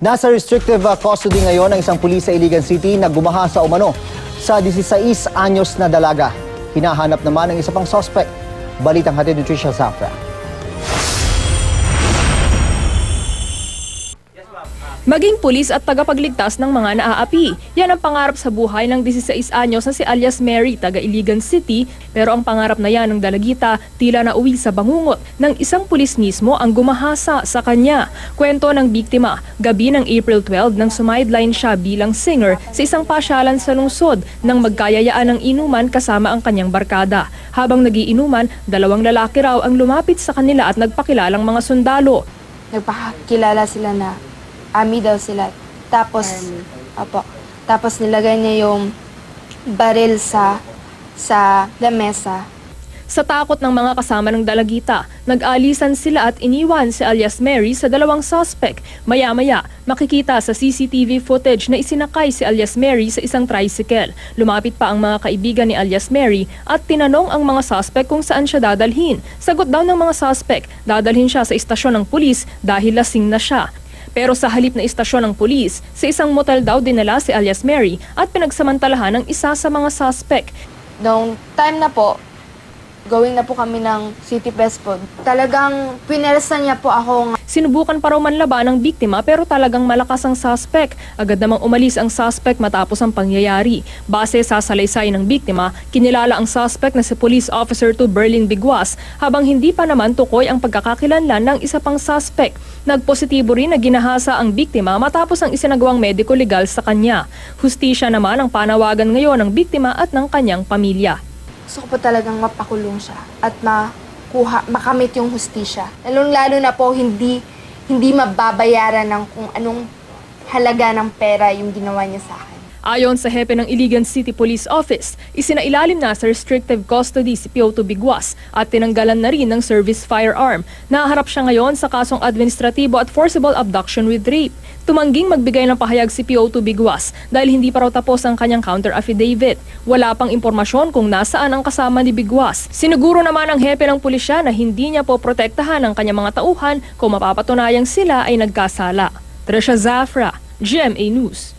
Nasa restrictive custody ngayon ang isang pulis sa Iligan City na gumahasa umano sa 16 anyos na dalaga. Hinahanap naman ang isa pang suspect. Balitang hatid ni Trisha Zafra. Maging pulis at tagapagligtas ng mga naaapi. Yan ang pangarap sa buhay ng 16 anyos na si alias Mary, taga Iligan City. Pero ang pangarap na yan ng dalagita tila nauwi sa bangungot ng isang pulis mismo ang gumahasa sa kanya. Kwento ng biktima, gabi ng April 12 nang sumideline siya bilang singer sa isang pasyalan sa lungsod nang magkayayaan ng inuman kasama ang kanyang barkada. Habang nagiinuman, dalawang lalaki raw ang lumapit sa kanila at nagpakilalang mga sundalo. Nagpakilala sila na Army daw sila. Tapos nilagay niya yung baril sa lamesa. Sa takot ng mga kasama ng dalagita, nag-alisan sila at iniwan si alias Mary sa dalawang suspect. Maya-maya, makikita sa CCTV footage na isinakay si alias Mary sa isang tricycle. Lumapit pa ang mga kaibigan ni alias Mary at tinanong ang mga suspect kung saan siya dadalhin. Sagot daw ng mga suspect, dadalhin siya sa istasyon ng pulis dahil lasing na siya. Pero sa halip na istasyon ng pulis, sa isang motel daw dinala si alias Mary at pinagsamantalahan ng isa sa mga suspect. Noong time na po, going na po kami ng City Best Food. Talagang pinersa niya po ako. Sinubukan pa raw manlaban ng biktima pero talagang malakas ang suspect. Agad namang umalis ang suspect matapos ang pangyayari. Base sa salaysay ng biktima, kinilala ang suspect na si Police Officer 2 Berlin Biguas habang hindi pa naman tukoy ang pagkakakilanlan ng isa pang suspect. Nagpositibo rin na ginahasa ang biktima matapos ang isinagawang mediko legal sa kanya. Hustisya naman ang panawagan ngayon ng biktima at ng kanyang pamilya. Gusto ko po talagang mapakulong siya at makamit yung hustisya. Lalong-lalo na po hindi mababayaran ng kung anong halaga ng pera yung ginawa niya sa akin. Ayon sa hepe ng Iligan City Police Office, isinailalim na sa restrictive custody si Pio2 Biguas at tinanggalan na rin ng service firearm. Naharap siya ngayon sa kasong administratibo at forcible abduction with rape. Tumangging magbigay ng pahayag si Pio2 Biguas dahil hindi pa raw tapos ang kanyang counter affidavit. Wala pang impormasyon kung nasaan ang kasama ni Biguas. Siniguro naman ang hepe ng pulisya na hindi niya po protektahan ang kanyang mga tauhan kung mapapatunayang sila ay nagkasala. Trisha Zafra, GMA News.